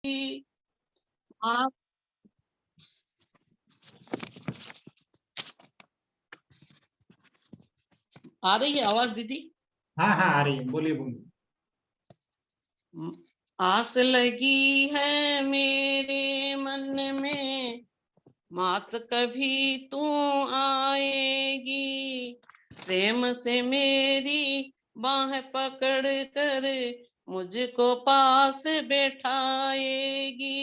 आप आ रही है आवाज दीदी? हाँ हाँ आ रही है, बोलिए बोलिए। आस लगी है मेरे मन में, मात कभी तू आएगी, प्रेम से मेरी बाह पकड़ कर मुझको पास बैठाएगी,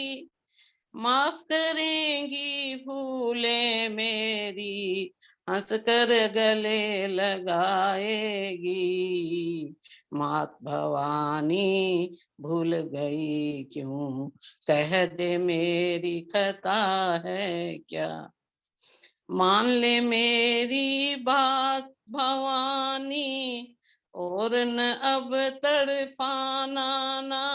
माफ करेंगी भूले मेरी, हंस कर गले लगाएगी, मात भवानी भूल गई क्यों, कह दे मेरी खता है क्या, मान ले मेरी बात भवानी, और न अब तड़पाना ना,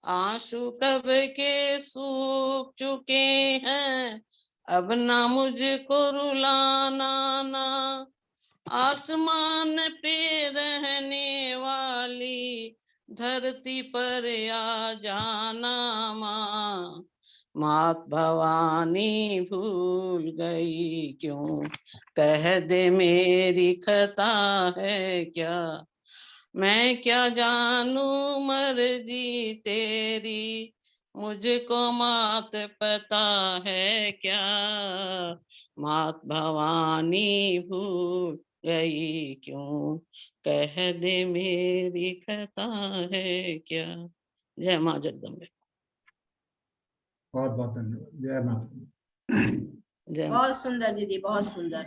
आंसू कब के सूख चुके हैं, अब ना मुझको रुलाना ना, आसमान पे रहने वाली धरती पर आ जाना माँ, मात भवानी भूल गई क्यों, कह दे मेरी खता है क्या, मैं क्या जानू मर्जी तेरी, मुझको मात पता है क्या, मात भवानी भूल गई क्यों, कह दे मेरी खता है क्या। जय माँ जगदम्बे। बहुत बहुत धन्यवाद। जय माता। जय माँ। बहुत सुंदर दीदी, बहुत सुंदर।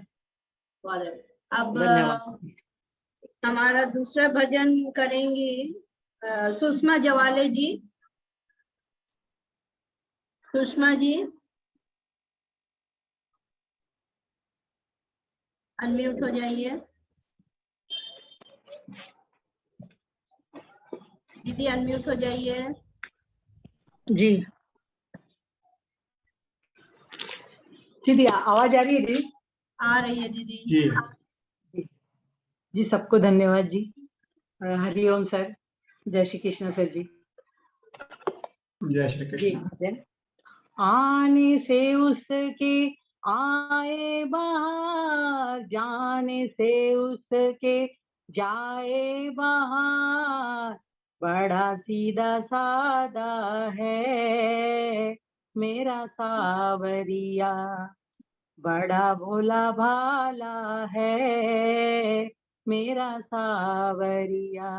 अब धन्यवाद। हमारा दूसरा भजन करेंगी सुषमा जवाले जी। सुषमा जी अनम्यूट हो जाइए। दीदी अनम्यूट हो जाइए। जी दीदी आवाज आ रही है? जी आ रही है दीदी। जी जी सबको धन्यवाद जी। हरिओम सर, जय श्री कृष्ण सर जी। जय श्री कृष्ण। आने से उसके आए बाहर, जाने से उसके जाए बाहर, बड़ा सीधा सादा है मेरा सावरिया, बड़ा भोला भाला है मेरा सावरिया,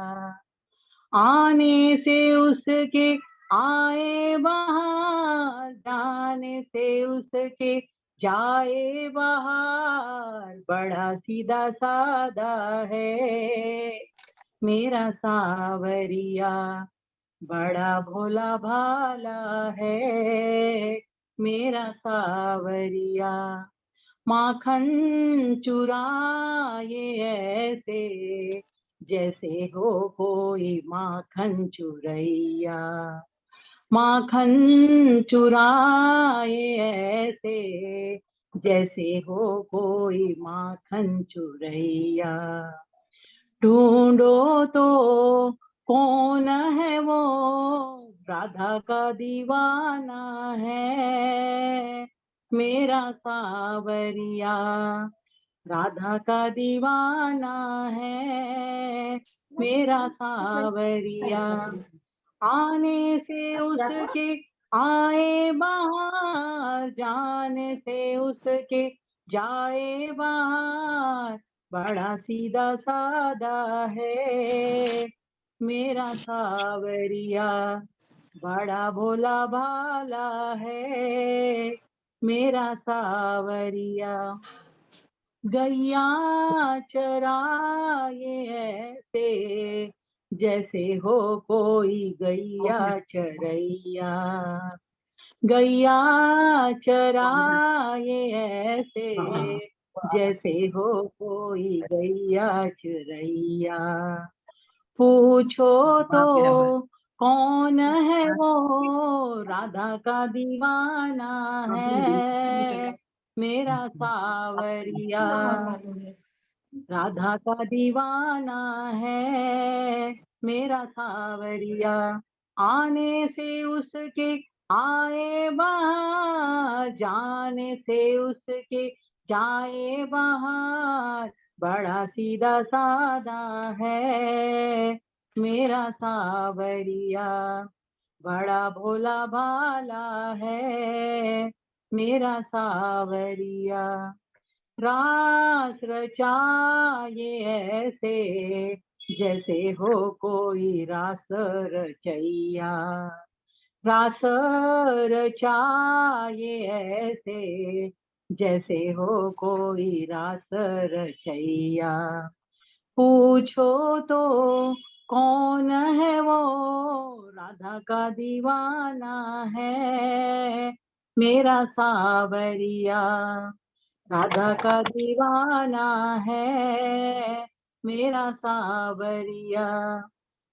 आने से उसके आए बाहर, जाने से उसके जाए बाहर, बड़ा सीधा सादा है मेरा सावरिया, बड़ा भोला भाला है मेरा सावरिया, माखन चुराए ऐसे जैसे हो कोई माखन चुरैया, माखन चुराए ऐसे जैसे हो कोई माखन चुरैया, ढूंढो तो कौन है वो राधा का दीवाना है मेरा सावरिया, राधा का दीवाना है मेरा सावरिया, आने से उसके आए बाहर, जाने से उसके जाए बाहर, बड़ा सीधा सादा है मेरा सावरिया, बड़ा भोला भाला है मेरा सावरिया, गैया चराए ऐसे जैसे हो कोई गैया चरैया, गैया चराए ऐसे जैसे हो कोई गैया चरैया, पूछो तो कौन है वो राधा का दीवाना है मेरा सावरिया, राधा का दीवाना है मेरा सावरिया, आने से उसके आए बाहर, जाने से उसके जाए बाहर, बड़ा सीधा साधा है मेरा सावरिया, बड़ा भोला भाला है मेरा सावरिया। रास रचाए ऐसे जैसे हो कोई रास रचैया, रास रचाए ऐसे जैसे हो कोई रास रचैया। पूछो तो कौन है वो, राधा का दीवाना है मेरा सावरिया, राधा का दीवाना है मेरा सावरिया।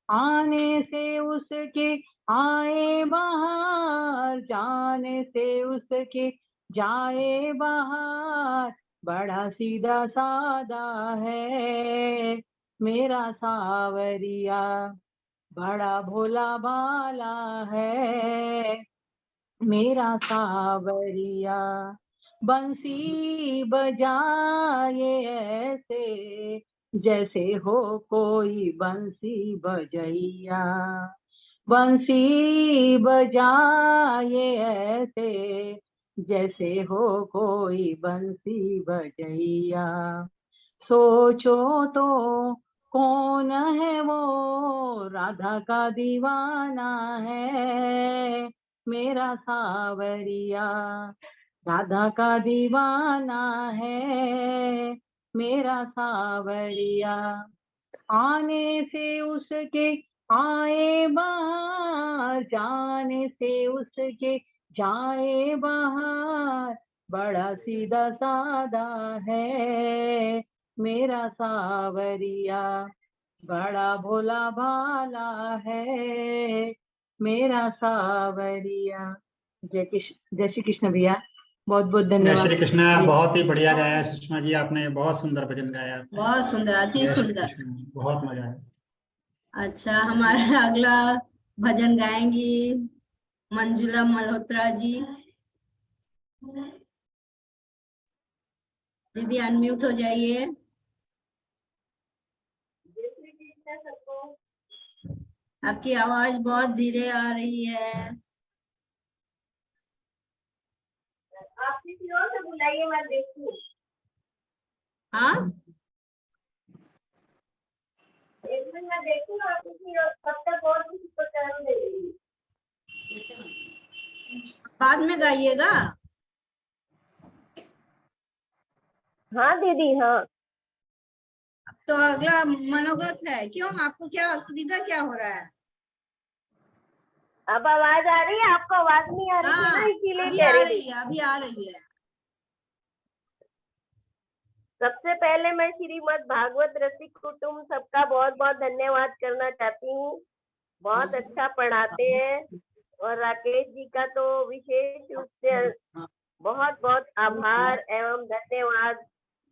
आने से उसके आए बाहर, जाने से उसके जाए बाहर, बड़ा सीधा साधा है मेरा सावरिया, बड़ा भोला भाला है मेरा सावरिया। बंसी बजाए ऐसे जैसे हो कोई बंसी बजैया, बंसी बजाए ऐसे जैसे हो कोई बंसी बजैया। सोचो तो कौन है वो, राधा का दीवाना है मेरा सावरिया, राधा का दीवाना है मेरा सावरिया। आने से उसके आए बाहर, जाने से उसके जाए बाहर, बड़ा सीधा साधा है मेरा सावरिया, बड़ा भोला भाला है मेरा सावरिया। जय श्री कृष्ण भैया, बहुत बहुत जय धन्यवाद। श्री कृष्ण। बहुत ही बढ़िया गाया सुषमा जी, आपने बहुत सुंदर भजन गाया। बहुत सुंदर, अति जय श्री सुंदर। कृष्ण, बहुत मजा आया। अच्छा, हमारा अगला भजन गाएंगी मंजुला मल्होत्रा जी। दीदी अनम्यूट हो जाइए। आपकी आवाज बहुत धीरे आ रही है। आप किसी और से बुलाइए, मैं देखूं। हाँ, एक मिनट मैं देखूं, आप किसी और, तब तक और किसी को टर्न दे देंगी। बाद में गाइएगा। हाँ दीदी, हाँ। तो अगला मनोगत है। क्यों, आपको क्या असुविधा क्या हो रहा है? अब आवाज आ रही है? आपको आवाज नहीं आ रही थी ना, हाँ, इसीलिए अभी कह आ रही रही थी। है, अभी आ रही है। सबसे पहले मैं श्रीमद् भागवत रसिक कुटुंब सबका बहुत बहुत धन्यवाद करना चाहती हूँ। बहुत अच्छा पढ़ाते हैं, और राकेश जी का तो विशेष रूप से बहुत बहुत आभार एवं धन्यवाद।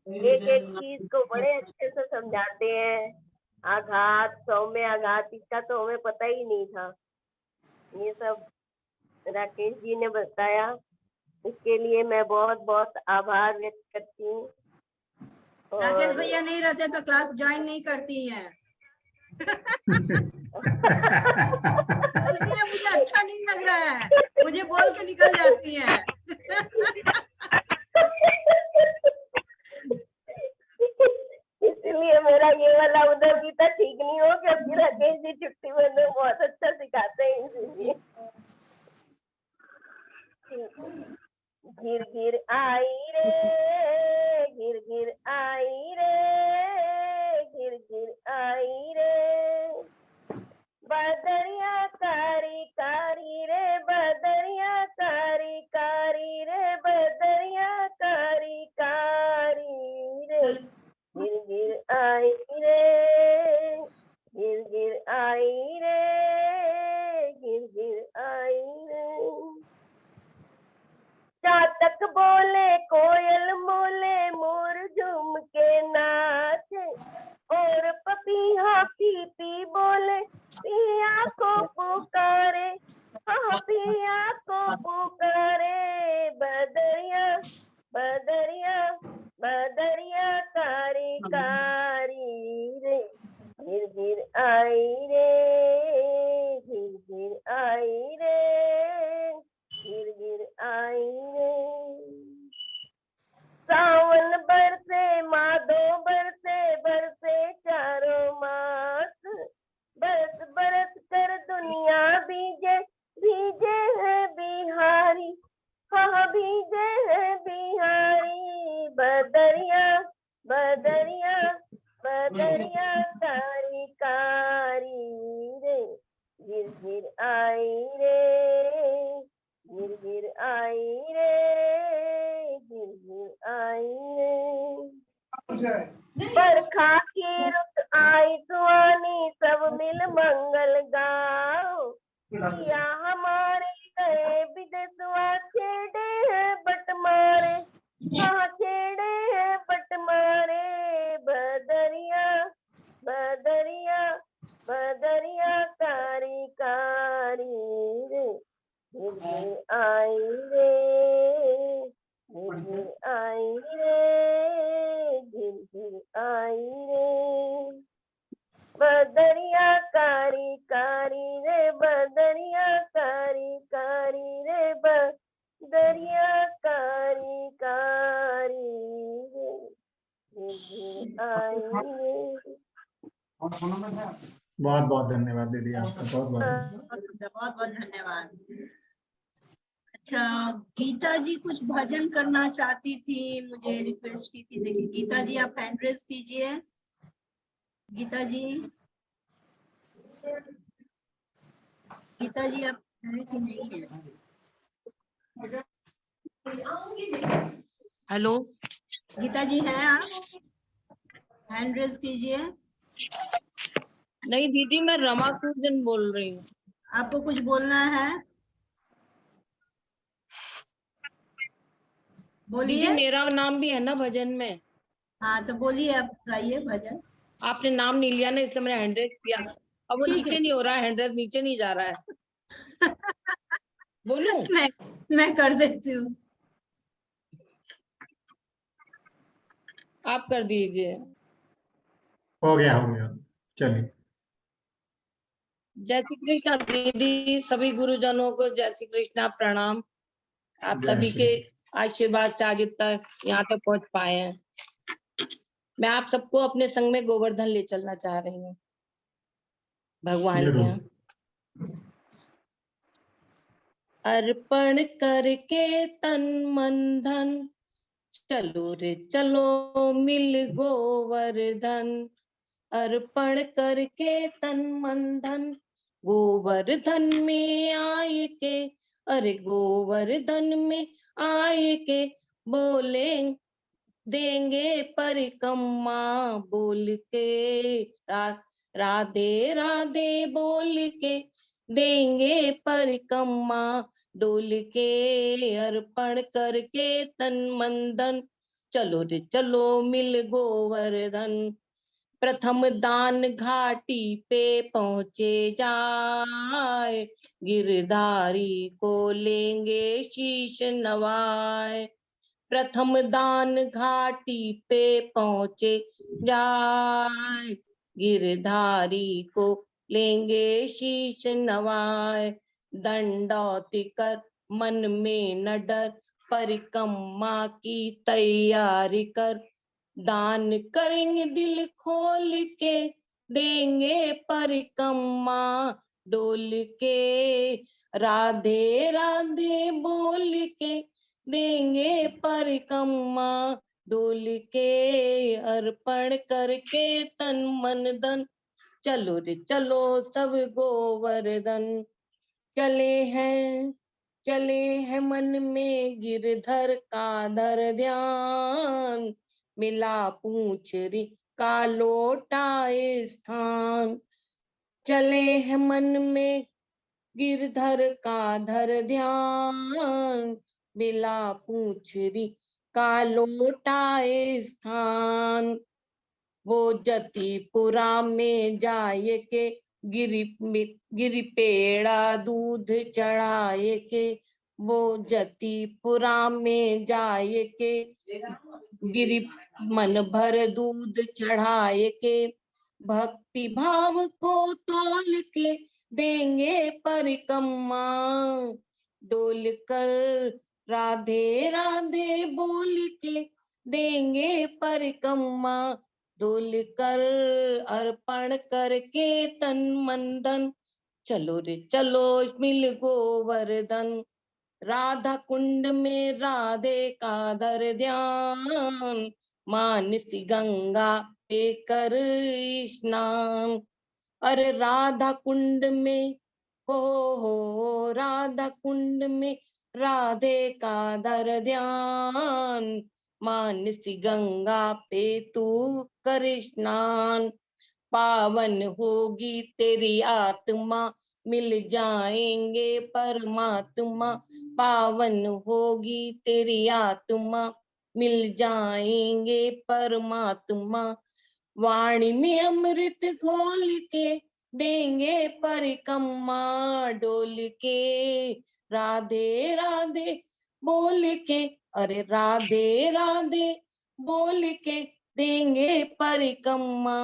एक एक चीज को बड़े अच्छे से समझाते हैं। आघात, सौम्य आघात, इसका तो हमें पता ही नहीं था। ये सब राकेश जी ने बताया, इसके लिए मैं बहुत बहुत आभार व्यक्त करती हूँ। राकेश भैया नहीं रहते तो क्लास ज्वाइन नहीं करती हैं। बोलती है मुझे अच्छा नहीं लग रहा है, मुझे बोल के निकल जाती हैं। इसलिए मेरा ये वाला उधर भी तो ठीक नहीं हो, क्योंकि राकेश जी छुट्टी में बहुत अच्छा सिखाते हैं, इसीलिए। गिर गिर आई रे, गिर गिर आई रे, गिर गिर आई रे, बदरिया कारी कारी रे, बदरिया कारी कारी रे, बदरिया कारी कारी रे, गिर गिर आई रे, गिर गिर आई रे, गिर गिर आई रे। चातक बोले को को पुकारे बदरिया बदरिया बदरिया कारी कारी रे गिर गिर आई रे गिर गिर आई रे गिर गिर आई रे। सावन बरसे माधो बरसे बरसे चारों मास बरस बरस कर दुनिया भीजे भीजे है बिहारी हाँ भीजे है बिहारी बदरिया बदरिया बदरिया कारी कारी रे गिर गिर आई रे गिर गिर आई रे गिर गिर आई रे। बरखा की रुत आई सुहानी सब मिल मंगल गाओ या हमारे गए विदेशवा छेड़े हैं बट मारे हाँ छेड़े हैं बट मारे बदरिया बदरिया बदरिया कारी कारी रे गिर गिर आई रे गिर गिर आई रे गिर गिर आई रे। बदरिया कारी कारी रे बदरिया कारी कारी रे बदरिया कारी कारी रे गिर गिर आई रे। बहुत बहुत धन्यवाद दीदी आपका, बहुत बहुत बहुत धन्यवाद। अच्छा, गीता जी कुछ भजन करना चाहती थी, मुझे रिक्वेस्ट की थी। देखिए गीता जी, आप हैंड रेज कीजिए। गीता जी, गीता जी आप है कि नहीं है? हेलो, गीता जी हैं आप? हैंड रेज कीजिए। नहीं दीदी, मैं रमा पूजन बोल रही हूँ। आपको कुछ बोलना है? दीदी बोलिए। मेरा नाम भी है ना भजन में। हाँ तो बोलिए, आप गाइए भजन। आपने नाम नहीं लिया ना, इसलिए मैंने 100 किया। अब वो ठीक नीचे है। नहीं हो रहा है, 100 नीचे नहीं जा रहा है। बोलूं? मैं कर देती हूँ। आप कर दीजिए। हो गया चलिए। जय श्री कृष्णा दीदी, सभी गुरुजनों को जय श्री कृष्णा, प्रणाम। आप जय सभी श्री के आशीर्वाद से आज तक यहाँ तक पहुंच पाए हैं। मैं आप सबको अपने संग में गोवर्धन ले चलना चाह रही हूँ भगवान के जरूर। यहाँ। अर्पण करके तन मन धन, चलो रे चलो मिल गोवर्धन। अर्पण करके तन मन धन, गोवर्धन में आए के, अरे गोवर्धन में आए के बोले देंगे परिक्रमा बोल के, राधे राधे बोल के देंगे परिक्रमा डोल के। अर्पण करके तन मन धन, चलो रे चलो मिल गोवर्धन। प्रथम दान घाटी पे पहुंचे जाए, गिरधारी को लेंगे शीश नवाए। प्रथम दान घाटी पे पहुंचे जाए, गिरधारी को लेंगे शीश नवाए। दंडौती कर मन में न डर, परिक्रमा की तैयारी कर। दान करेंगे दिल खोल के, देंगे परिक्रमा डोल के। राधे राधे बोल के देंगे परिक्रमा डोल के। अर्पण करके तन मन धन, चलो रे चलो सब गोवर्धन। चले हैं मन में गिरधर का धर ध्यान, मिला पूछ री का लोटाए स्थान। चले हैं मन में गिरधर का धर ध्यान, मिला पूछ री का लोटाए स्थान। वो जतिपुरा में जाए के गिरी पेड़ा दूध चढ़ाए के, वो जतिपुरा में जाए के। गिरी मन भर दूध चढ़ाए के, भक्ति भाव को तौल के देंगे परिक्रमा। डोल कर राधे राधे बोल के देंगे परिक्रमा। डोल कर अर्पण करके तन मन धन, चलो रे चलो मिल गोवर्धन। राधा कुंड में राधे का दर ध्यान, मानसी गंगा पे कर स्नान। अरे राधा कुंड में हो राधा कुंड में राधे का दर ध्यान, मानसी गंगा पे तू कर स्नान। पावन होगी तेरी आत्मा, मिल जाएंगे परमात्मा। पावन होगी तेरी आत्मा, मिल जाएंगे परमात्मा। वाणी में अमृत घोल के देंगे परिक्रमा। डोल के राधे राधे बोल के, अरे राधे राधे बोल के देंगे परिक्रमा।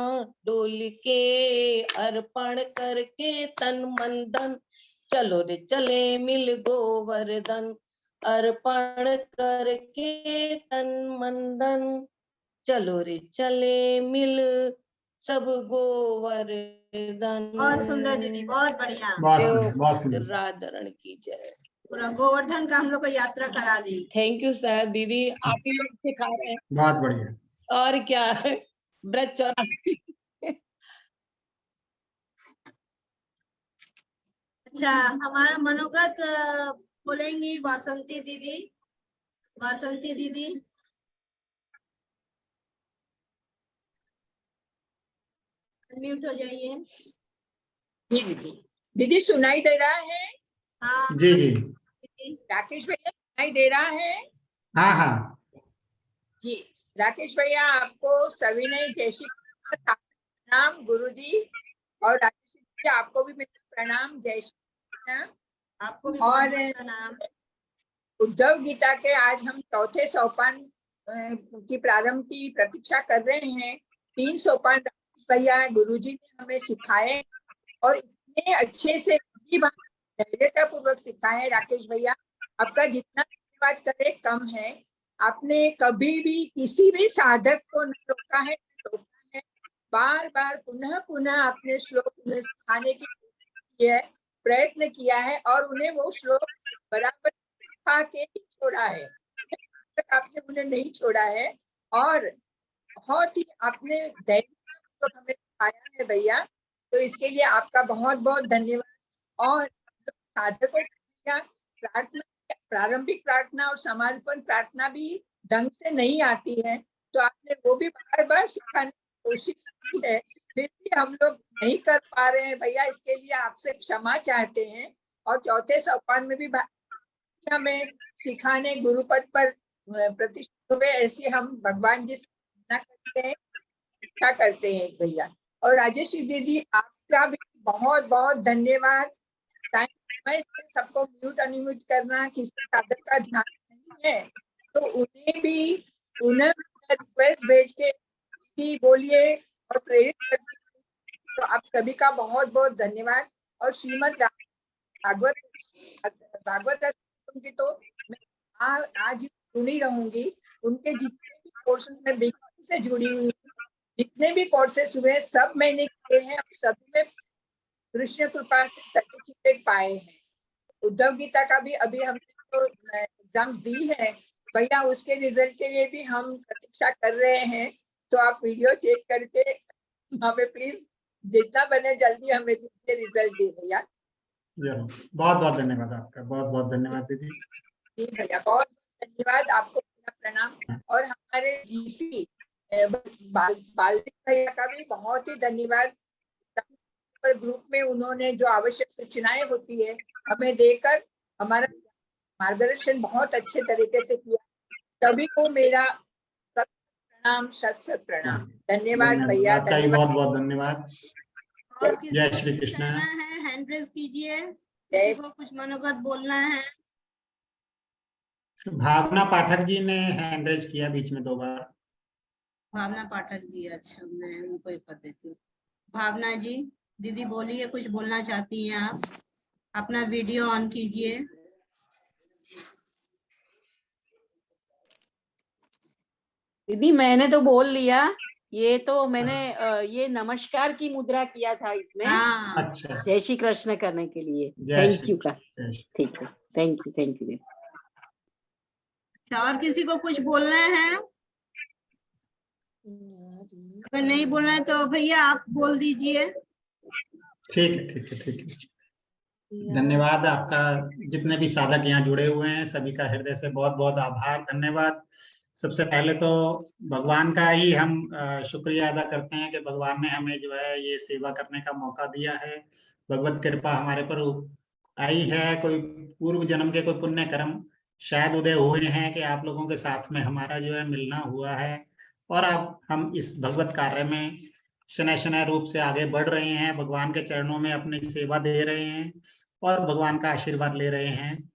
डोल के अर्पण करके तन मन धन, चलो रे चले मिल गोवर्धन। अर्पण करके तन मन धन, चलो रे चले मिल सब गोवर्धन। बहुत सुंदर दीदी, बहुत बढ़िया। बहुत सुंदर, बहुत सुंदर। राधारण की जय। पूरा गोवर्धन का हम लोग को यात्रा करा दी। Thank you sir. दीदी आप ही लोग सिखा रहे हैं, बहुत बढ़िया। और क्या व्रत चौरा। अच्छा, हमारा मनोगत बोलेंगी वासंती दीदी। वासंती दीदी, म्यूट हो जाइए। जी दीदी। दीदी सुनाई दे रहा है? हाँ जी जी, दीदी। राकेश भैया सुनाई दे रहा है? हाँ हाँ जी। राकेश भैया आपको सविनय जय श्री कृष्ण, प्रणाम गुरुजी। और राकेश जी आपको भी मेरा प्रणाम, जय श्री कृष्ण। आपको भी और बहुत प्रणाम। उद्धव गीता के आज हम चौथे सोपान की प्रारंभ की प्रतीक्षा कर रहे हैं। 3 सोपान राकेश भैया गुरुजी ने हमें सिखाए, और इतने अच्छे से धैर्यता पूर्वक सिखाए। राकेश भैया आपका जितना धन्यवाद करे कम है। आपने कभी भी किसी भी साधक को न रोका है, न टोका है। बार बार पुनः पुनः आपने श्लोक उन्हें सिखाने की कोशिश की है, प्रयत्न किया है, और उन्हें वो श्लोक बराबर सिखा के ही छोड़ा है। तक आपने उन्हें नहीं छोड़ा है, और बहुत ही आपने धैर्य हमें सिखाया है भैया। तो इसके लिए आपका बहुत बहुत धन्यवाद। और साधकों की प्रार्थना, प्रारंभिक प्रार्थना और समापन प्रार्थना भी ढंग से नहीं आती है, तो आपने वो भी बार बार सिखाने की कोशिश की है, फिर भी हम लोग नहीं कर पा रहे हैं भैया। इसके लिए आपसे क्षमा चाहते हैं। और चौथे सोपान में भी हमें सिखाने गुरुपद पर प्रतिष्ठित हुए, ऐसे हम भगवान जी से प्रार्थना करते हैं, इच्छा करते हैं भैया। और राजेश दीदी आपका भी बहुत बहुत धन्यवाद। टाइम से सबको म्यूट अनम्यूट करना किसी साधक का ध्यान नहीं है, तो उन्हें भी उन्हें रिक्वेस्ट भेज के दीदी बोलिए और प्रेरित करती हूँ। तो आप सभी का बहुत बहुत धन्यवाद। और श्रीमद भागवत की तो मैं आज ही जुड़ी रहूंगी। उनके जितने भी कोर्सेज में बेसिक से जुड़ी हुई, जितने भी कोर्सेज हुए सब मैंने किए हैं, और सभी में कृष्ण कृपा से सर्टिफिकेट पाए हैं। उद्धव गीता का भी अभी हमने तो एग्जाम्स दी है भैया, उसके रिजल्ट के लिए भी हम प्रतीक्षा कर रहे हैं। तो आप वीडियो चेक करके हमें प्लीज जितना बने जल्दी हमें दीजिए रिजल्ट दे भैया। बहुत बहुत धन्यवाद आपका, बहुत बहुत धन्यवाद दीदी। जी भैया, बहुत धन्यवाद आपको, प्रणाम। और हमारे जीसी बाल्दी भैया का भी बहुत ही धन्यवाद। ग्रुप में उन्होंने जो आवश्यक सूचनाएं होती है हमें देकर हमारा मार्गदर्शन बहुत अच्छे तरीके से किया। सभी को मेरा प्रणाम, सत प्रणाम। धन्यवाद भैया, आपका भी बहुत बहुत धन्यवाद। और किसी जय को श्री कुछ कृष्ण। कहना है, हैंड रेज कीजिए। जय किसी को कुछ मनोगत बोलना है? भावना पाठक जी ने हैंड रेज किया बीच में 2 बार। भावना पाठक जी, अच्छा मैं उनको एक कर देती हूँ। भावना जी, दीदी बोलिए, कुछ बोलना चाहती हैं आप? अपना वीडियो ऑन कीजिए। दीदी मैंने तो बोल लिया, ये तो मैंने ये नमस्कार की मुद्रा किया था इसमें, हाँ, अच्छा, जय श्री कृष्ण करने के लिए। जय थैंक श्री यू का, जय श्री। ठीक है, थैंक यू दीदी। अच्छा, और किसी को कुछ बोलना है? अगर नहीं बोलना है तो भैया आप बोल दीजिए। ठीक है, ठीक है, ठीक है। धन्यवाद आपका, जितने भी साधक यहाँ जुड़े हुए हैं सभी का हृदय से बहुत बहुत आभार, धन्यवाद। सबसे पहले तो भगवान का ही हम शुक्रिया अदा करते हैं कि भगवान ने हमें जो है ये सेवा करने का मौका दिया है। भगवत कृपा हमारे पर आई है, कोई पूर्व जन्म के कोई पुण्य कर्म शायद उदय हुए हैं कि आप लोगों के साथ में हमारा जो है मिलना हुआ है, और अब हम इस भगवत कार्य में शनय शनय रूप से आगे बढ़ रहे हैं, भगवान के चरणों में अपनी सेवा दे रहे हैं और भगवान का आशीर्वाद ले रहे हैं।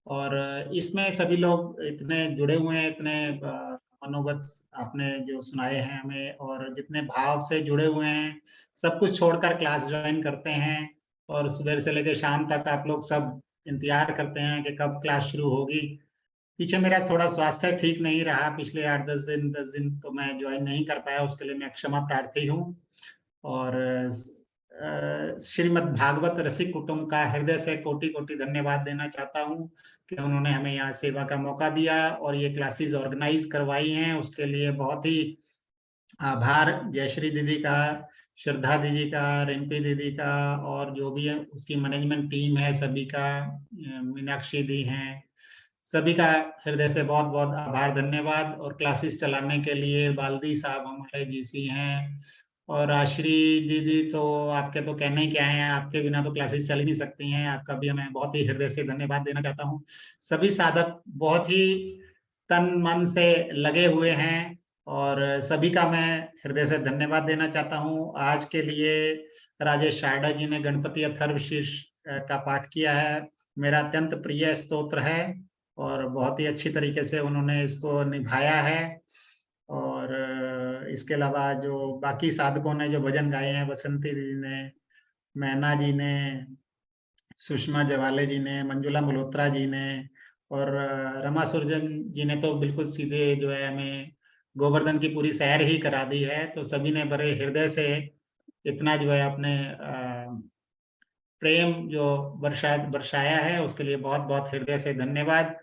और इसमें सभी लोग इतने जुड़े हुए हैं, इतने मनोगत आपने जो सुनाए हैं हमें, और जितने भाव से जुड़े हुए हैं, सब कुछ छोड़कर क्लास ज्वाइन करते हैं और सुबह से लेकर शाम तक आप लोग सब इंतजार करते हैं कि कब क्लास शुरू होगी। पीछे मेरा थोड़ा स्वास्थ्य ठीक नहीं रहा, पिछले 10 दिन तो मैं ज्वाइन नहीं कर पाया, उसके लिए मैं क्षमा प्रार्थी हूँ। और श्रीमद् भागवत रसिक कुटुंब का हृदय से कोटि कोटि धन्यवाद देना चाहता हूँ कि उन्होंने हमें यहाँ सेवा का मौका दिया और ये क्लासेस ऑर्गेनाइज करवाई हैं, उसके लिए बहुत ही आभार जयश्री दीदी का, श्रद्धा दीदी का, रिंपी दीदी का, और जो भी है उसकी मैनेजमेंट टीम है सभी का, मीनाक्षी दी हैं, सभी का हृदय से बहुत बहुत आभार, धन्यवाद। और क्लासेस चलाने के लिए बाल्दी साहब हमारे जीसी हैं, और आश्री दीदी तो आपके तो कहने ही क्या है, आपके बिना तो क्लासेस चल ही नहीं सकती हैं, आपका भी मैं बहुत ही हृदय से धन्यवाद देना चाहता हूँ। सभी साधक बहुत ही तन मन से लगे हुए हैं और सभी का मैं हृदय से धन्यवाद देना चाहता हूँ। आज के लिए राजेश शारदा जी ने गणपति अथर्वशीर्ष का पाठ किया है, मेरा अत्यंत प्रिय स्तोत्र है और बहुत ही अच्छी तरीके से उन्होंने इसको निभाया है। और इसके अलावा जो बाकी साधकों ने जो भजन गाए हैं, बसंती जी ने, मैना जी ने, सुषमा जवाले जी ने, मंजुला मल्होत्रा जी ने, और रमा सुरजन जी ने तो बिल्कुल सीधे जो है हमें गोवर्धन की पूरी सैर ही करा दी है। तो सभी ने बड़े हृदय से इतना जो है अपने प्रेम जो बरसाया है उसके लिए बहुत बहुत हृदय से धन्यवाद।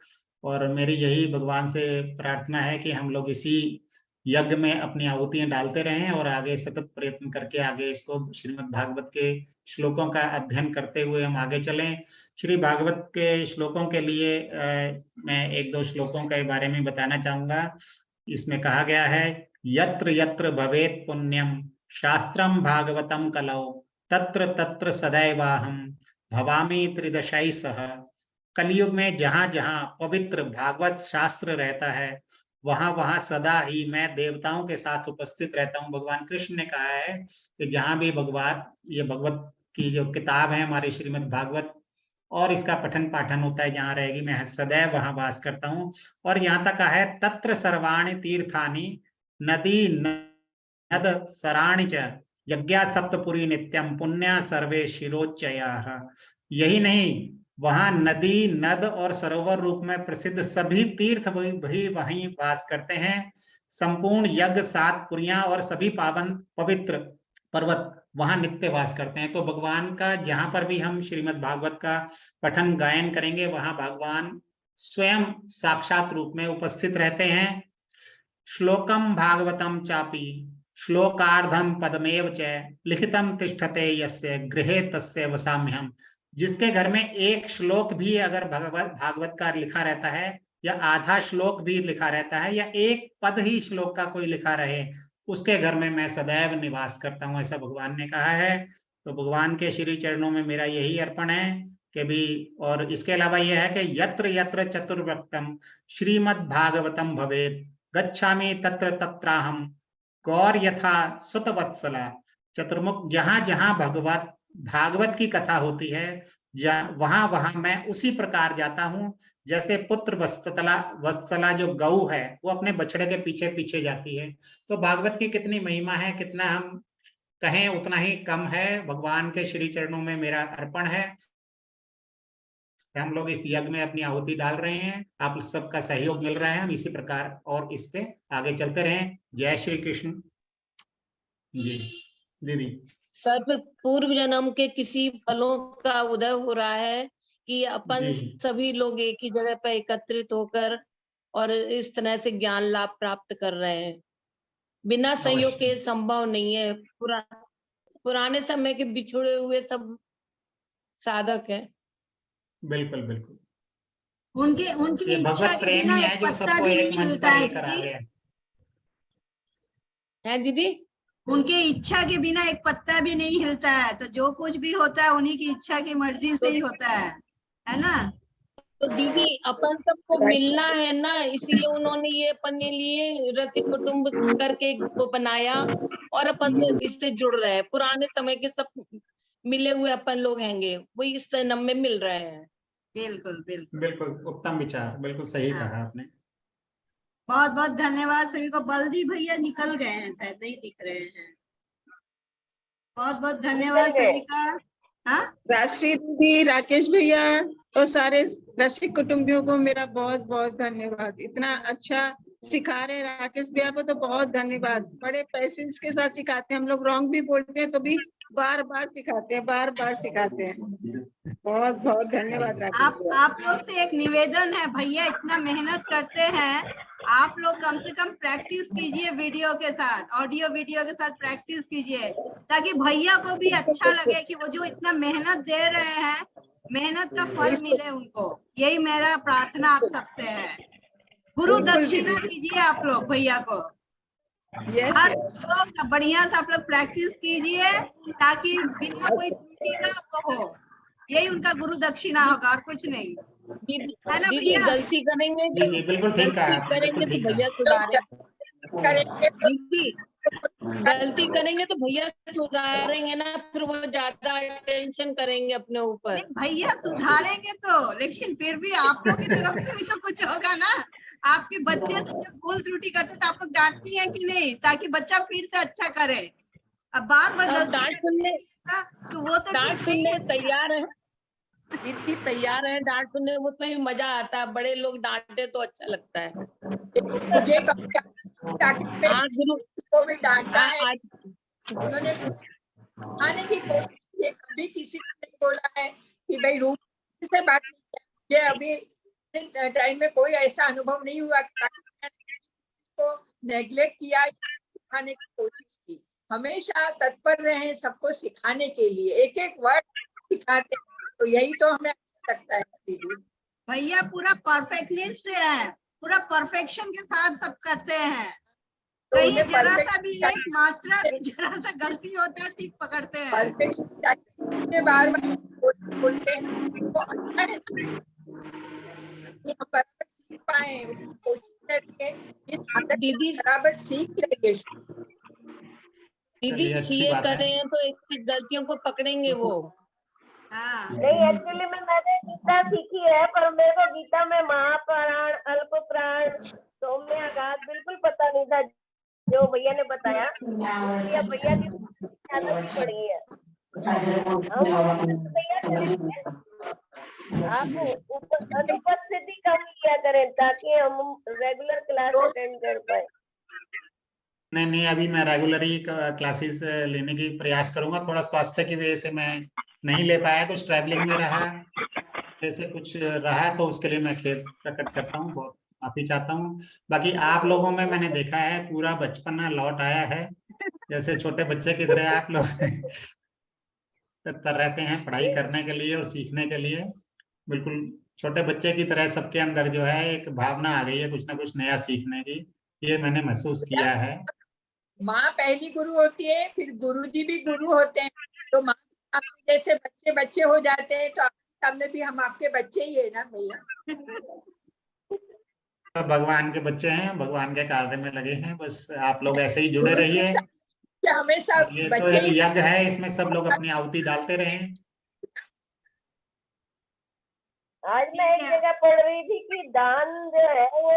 और मेरी यही भगवान से प्रार्थना है कि हम लोग इसी यज्ञ में अपनी आहुतियां डालते रहें और आगे सतत प्रयत्न करके आगे इसको श्रीमद् भागवत के श्लोकों का अध्ययन करते हुए हम आगे चलें। श्री भागवत के श्लोकों के लिए मैं 1-2 श्लोकों के बारे में बताना चाहूंगा। इसमें कहा गया है, यत्र यत्र भवेत् पुण्यम शास्त्रम भागवतम कलौ तत्र तत्र सदैवाहम भवामी त्रिदशाई सह। कलयुग में जहां जहां पवित्र भागवत शास्त्र रहता है वहां वहां सदा ही मैं देवताओं के साथ उपस्थित रहता हूं। भगवान कृष्ण ने कहा है कि जहां भी ये भगवत की जो किताब है हमारी श्रीमद् भागवत और इसका पठन पाठन होता है जहां रहेगी, मैं सदैव वहां वास करता हूं। और यहाँ तक कहा है, तत्र सर्वाणि तीर्थानि नदी नद सराणि च यज्ञा सप्तपुरी नित्यम पुण्या सर्वे शिरोच्चयाः। यही नहीं, वहां नदी नद और सरोवर रूप में प्रसिद्ध सभी तीर्थ भी वहीं वास करते हैं। संपूर्ण यज्ञ 7 पुरियां और सभी पावन पवित्र पर्वत वहां नित्य वास करते हैं। तो भगवान का जहां पर भी हम श्रीमद् भागवत का पठन गायन करेंगे वहां भगवान स्वयं साक्षात रूप में उपस्थित रहते हैं। श्लोकम भागवतम चापि श्लोकार्धम पदमेव च लिखितम तिष्ठते यस्य गृहे तस्य वसाम्यहम्। जिसके घर में एक श्लोक भी अगर भागवत का लिखा रहता है या आधा श्लोक भी लिखा रहता है या एक पद ही श्लोक का कोई लिखा रहे, उसके घर में मैं सदैव निवास करता हूं, ऐसा भगवान ने कहा है। तो भगवान के श्री चरणों में मेरा यही अर्पण है कि भी। और इसके अलावा यह है कि यत्र यत्र चतुर्वक्तम श्रीमद् भागवतम भवेत् गच्छामि तत्र तत्राहम गौर यथा सुतवत्सला। चतुर्मुख, जहां जहां भागवत की कथा होती है, वहां वहां मैं उसी प्रकार जाता हूँ, जैसे पुत्र वत्सला जो गऊ है वो अपने बछड़े के पीछे पीछे जाती है। तो भागवत की कितनी महिमा है, कितना हम कहें उतना ही कम है। भगवान के श्री चरणों में मेरा अर्पण है। हम लोग इस यज्ञ में अपनी आहुति डाल रहे हैं, आप सबका सहयोग मिल रहा है, हम इसी प्रकार और इस पे आगे चलते रहें। जय श्री कृष्ण। जी दीदी। सर्व पूर्व जन्म के किसी फलों का उदय हो रहा है कि अपन जी। सभी लोग एक ही जगह पर एकत्रित होकर और इस तरह से ज्ञान लाभ प्राप्त कर रहे हैं। बिना संयोग के संभव नहीं है। पुराने समय के बिछुड़े हुए सब साधक है। बिल्कुल बिल्कुल। उनकी ये इच्छा भगवत के प्रेम बिना ही है एक जो पत्ता सबको भी एक नहीं मंच हिलता पर है लेकर आ दीदी। गया है दीदी। उनके इच्छा के बिना एक पत्ता भी नहीं हिलता है, तो जो कुछ भी होता है उन्हीं की इच्छा की मर्जी से ही होता है ना। तो दीदी अपन सबको मिलना है ना, इसीलिए उन्होंने ये अपने लिए रसिक कुटुंब करके वो बनाया और अपन से इससे जुड़ रहे हैं। पुराने समय के सब मिले हुए अपन लोग हैंगे, वही इस जन्म में मिल रहे हैं। बिल्कुल बिल्कुल बिल्कुल उत्तम विचार, बिल्कुल सही हाँ। कहा आपने। बहुत बहुत धन्यवाद सभी को। बल्दी भैया निकल गए हैं, शायद नहीं दिख रहे हैं। बहुत बहुत धन्यवाद सभी का। हाँ राजश्री दीदी, राकेश भैया और सारे रसिक कुटुंबियों को मेरा बहुत बहुत धन्यवाद। इतना अच्छा सिखा रहे हैं राकेश भैया को तो बहुत धन्यवाद। बड़े पैसेंस के साथ सिखाते हैं। हम लोग रॉन्ग भी बोलते हैं तो भी बार बार सिखाते हैं, बार बार सिखाते हैं। बहुत बहुत धन्यवाद राकेश भैया। आप लोग से एक निवेदन है, भैया इतना मेहनत करते हैं, आप लोग कम से कम प्रैक्टिस कीजिए वीडियो के साथ, ऑडियो वीडियो के साथ प्रैक्टिस कीजिए, ताकि भैया को भी अच्छा लगे कि वो जो इतना मेहनत दे रहे हैं, मेहनत का फल मिले उनको। यही मेरा प्रार्थना आप सबसे है। गुरु दक्षिणा कीजिए आप लोग भैया को। हर लोग बढ़िया से आप लोग प्रैक्टिस कीजिए, ताकि बिना कोई त्रुटि का वो हो। यही उनका गुरु दक्षिणा होगा और कुछ नहीं, है ना दीदी भैया। गलती करेंगे जी जी बिल्कुल ठीक कहा आपने, करेंगे बिल्कुल तो ठीक भैया कहा। सुधारेंगे। करेंगे तो दीदी गलती करेंगे तो भैया सुधारेंगे ना, फिर वो ज्यादा टेंशन करेंगे अपने ऊपर। नहीं, भैया सुधारेंगे तो, लेकिन फिर भी आप लोग की तरफ से भी तो कुछ होगा ना। आपके बच्चे से जब भूल त्रुटि करते तो आप लोग डांटती हैं कि नहीं, ताकि बच्चा फिर से अच्छा करे। अब बार बार अब गलती डांट सुनने तो वो तो ठीक नहीं है। तैयार है दीदी, तैयार है डांट सुनने, वो तो ही मजा आता है। बड़े लोग डांटे तो अच्छा लगता है। मुझे हाँ गुरु को भी डांटा हाँ, है, आज उन्होंने आने की कोशिश की है। कभी किसी ने नहीं बोला है कि भाई रूम से बात नहीं की। मुझे अभी टाइम में कोई ऐसा अनुभव नहीं हुआ कि को नेग्लेक्ट किया, सिखाने की कोशिश की। हमेशा तत्पर रहे सबको सिखाने के लिए, एक एक वर्ड सिखाते हैं। तो यही तो हमें अच्छा लगता है दीदी। भैया पूरा परफेक्टनिस्ट है, पूरा परफेक्शन के साथ सब करते हैं। तो कहीं उन्हें जरा सा परफेक्ट भी एक मात्रा भी जरा सा गलती होता है ठीक पकड़ते हैं। परफेक्ट बार बार बोलते हैं तो अच्छा है ना कि हम बराबर सीख पाए। कोशिश करती है इस आदत दीदी बराबर सीख लेंगे। दीदी चलिए अच्छी सीए बात कर है। रहे हैं तो एक गलतियों को पकड़ेंगे वो। हाँ नहीं, एक्चुअली में मैंने गीता सीखी है, पर मेरे को गीता में महाप्राण, अल्प प्राण, सौम्य आघात बिल्कुल पता नहीं था जो भैया ने बताया। इसलिए भैया की आदत पड़ी है। हम भैया करेंगे, आप अनुपस्थिति कम किया करें ताकि हम रेगुलर क्लास अटेंड कर पाए। नहीं नहीं, अभी मैं रेगुलर क्लासेस लेने की प्रयास करूंगा। थोड़ा स्वास्थ्य की वजह से मैं नहीं ले पाया, कुछ ट्रैवलिंग में रहा, जैसे कुछ रहा, तो उसके लिए मैं खेद प्रकट करता हूँ, बहुत माफी चाहता हूँ। बाकी आप लोगों में मैंने देखा है पूरा बचपना लौट आया है, जैसे छोटे बच्चे की तरह आप लोग तत्पर रहते हैं पढ़ाई करने के लिए और सीखने के लिए। बिल्कुल छोटे बच्चे की तरह सबके अंदर जो है एक भावना आ गई है कुछ ना कुछ नया सीखने की, ये मैंने महसूस किया है। माँ पहली गुरु होती है, फिर गुरुजी भी गुरु होते हैं। तो माँ आपके जैसे बच्चे बच्चे हो जाते हैं, तो आपके सामने भी हम आपके बच्चे ही है ना भैया। तो भगवान के बच्चे हैं, भगवान के कार्य में लगे हैं, बस आप लोग ऐसे ही जुड़े रहिए। क्या हमें हमेशा ये तो बच्चे एक ही यज्ञ है, इसमें सब लोग अपनी आहुति डालते रहे। आज मैं ठीक एक है। जगह पढ़ रही थी कि दान जो है वो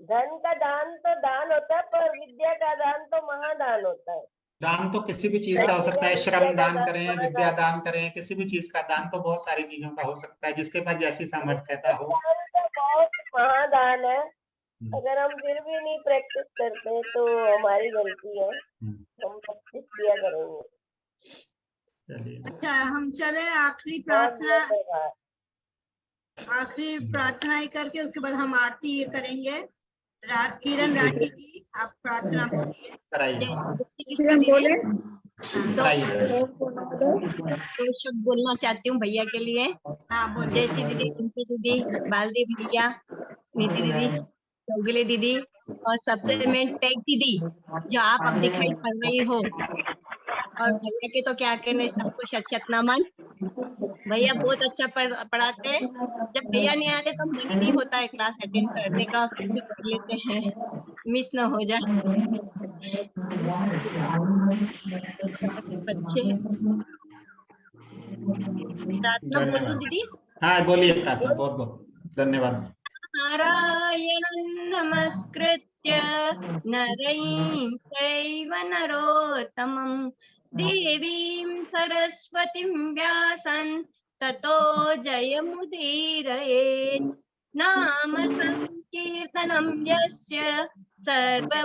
धन का दान तो दान होता है, पर विद्या का दान तो महादान होता है। दान तो किसी भी चीज का हो सकता है, श्रम दान करें, विद्या दान करें, किसी भी चीज का दान तो बहुत सारी चीजों का हो सकता है, जिसके पास जैसी सामर्थ्यता हो। दान तो बहुत महादान है। अगर हम फिर भी नहीं प्रैक्टिस करते तो हमारी गलती है, हम प्रैक्टिस किया करेंगे। चलिए, अच्छा, हम चले आखिरी बहुत प्रार्थना, धन्यवाद। आखिरी प्रार्थना ही करके उसके बाद हम आरती ये करेंगे। किरण राठी जी, आप प्रार्थना बोलिए। कराइए किरण बोले। कराइए। दो शब्द बोलना चाहती हूँ भैया के लिए। हाँ बोलिए। जैसी दीदी, रिंपी दीदी, बालदेव भैया, नीति दीदी, चौगले दीदी और सबसे मेन टैग दीदी, जो आप अब दिखाई पड़ रही हो। और भैया के तो क्या कहने, सब कुछ अच्छत नमन। भैया बहुत अच्छा पढ़ाते हैं। जब भैया नहीं आते तो मन ही नहीं होता है क्लास अटेंड करने का, फिर भी कर लेते हैं, मिस ना हो जाए। बच्चे प्रार्थना बोल दूं दीदी? हाँ बोलिए प्रार्थना, बहुत बहुत धन्यवाद। नारायणं नमस्कृत्य नरं चैव नरोत्तमं देवीं सरस्वतीं व्यासं ततो जयमुदीरयेत्। नाम संकीर्तनं यस्य सर्वपापप्रणाशनं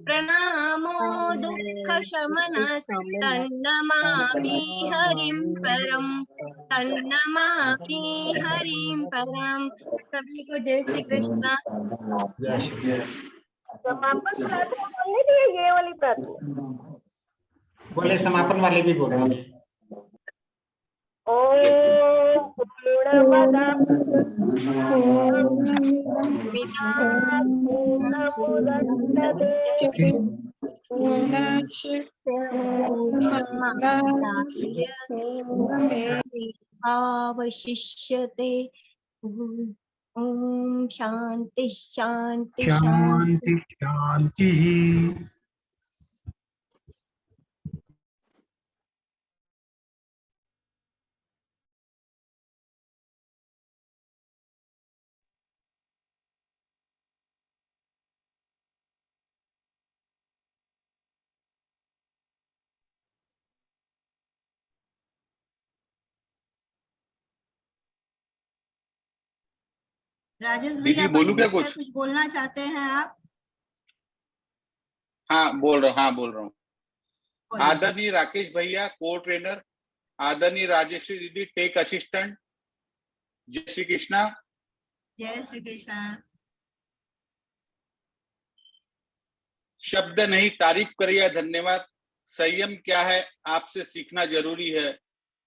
प्रणामो दुःखशमनः तन्नमामि हरिं परम्, तन्नमामि हरिं परम। सभी को जय श्री कृष्णा। समापन प्रार्थना बोलनी थी या ये वाली प्रार्थना? बोले समापन वाले भी बोल दीजिए। ओम पूर्णमदः पूर्णमुदच्यते अवशिष्यते। ओम शांति शांति शांति शांति। शांति। राजेश दीदी भैया बोलूं क्या बंद है, कुछ? कुछ बोलना चाहते हैं आप? हाँ बोल रहा हूँ। बोलिए। आदरणीय राकेश भैया को ट्रेनर, आदरणीय राजेश्वरी दीदी टेक असिस्टेंट, जय श्री कृष्णा। जय श्री कृष्ण। शब्द नहीं, तारीफ करिए, धन्यवाद। संयम क्या है आपसे सीखना जरूरी है।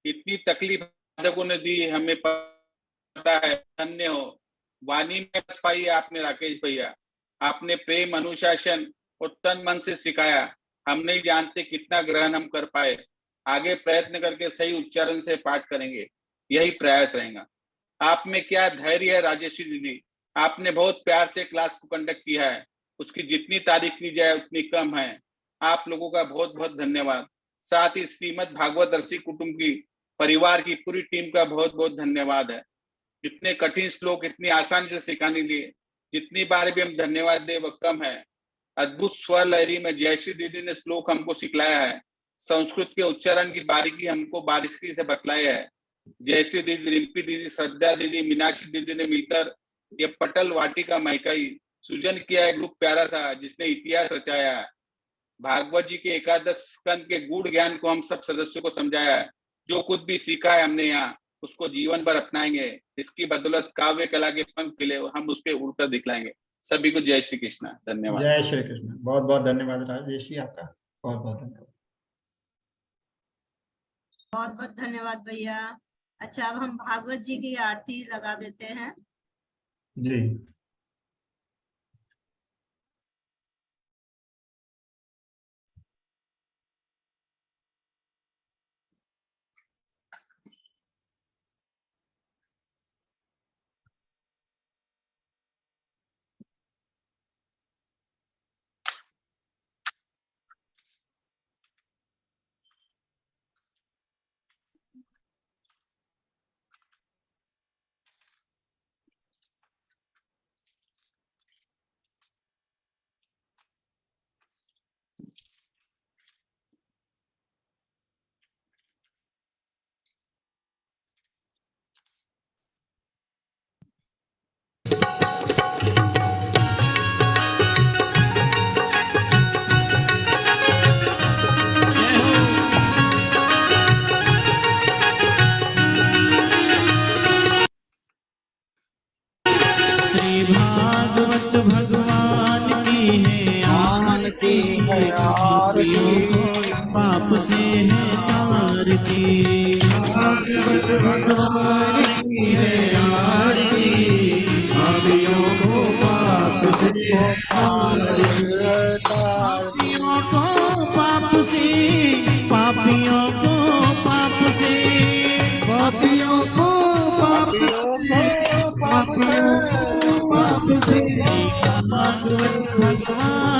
इतनी तकलीफ साधकों ने दी हमें पता है, धन्य हो। वाणी में बस पाई आपने राकेश भैया, आपने प्रेम अनुशासन और तन मन से सिखाया। हम नहीं जानते कितना ग्रहण हम कर पाए, आगे प्रयत्न करके सही उच्चारण से पाठ करेंगे, यही प्रयास रहेगा। आप में क्या धैर्य है राजेश्वरी दीदी, आपने बहुत प्यार से क्लास को कंडक्ट किया है, उसकी जितनी तारीफ की जाए उतनी कम है। आप लोगों का बहुत बहुत धन्यवाद। साथ ही श्रीमद् भागवत रसिक कुटुंब की परिवार की पूरी टीम का बहुत बहुत धन्यवाद है। इतने कठिन श्लोक इतनी आसानी से सिखाने के लिए जितनी बार भी हम धन्यवाद दे वह कम है। अद्भुत स्वर लहरी में जयश्री दीदी ने श्लोक हमको सिखलाया है, संस्कृत के उच्चारण की बारीकी हमको बारीकी से बतलाया है। जयश्री दीदी, रिंपी दीदी, श्रद्धा दीदी, मीनाक्षी दीदी ने मिलकर ये पटल वाटिका महकाई, सृजन किया है ग्रुप प्यारा सा जिसने इतिहास रचाया है। भागवत जी के एकादश स्कंद के गूढ़ ज्ञान को हम सब सदस्यों को समझाया है। जो कुछ भी सीखा है हमने यहाँ उसको जीवन भर अपनाएंगे। इसकी बदौलत काव्य कला के पंख खिले, हम उसके उड़कर दिखलाएंगे। सभी को जय श्री कृष्ण, धन्यवाद। जय श्री कृष्ण। बहुत बहुत धन्यवाद राजेश जी, आपका बहुत बहुत धन्यवाद। बहुत बहुत धन्यवाद भैया। अच्छा, अब हम भागवत जी की आरती लगा देते हैं। जी। आरती है आरती, पापियों को पाप से पापियों को पाप से, पापियों को पाप से, पापियों को पाप से, पाप से भगवान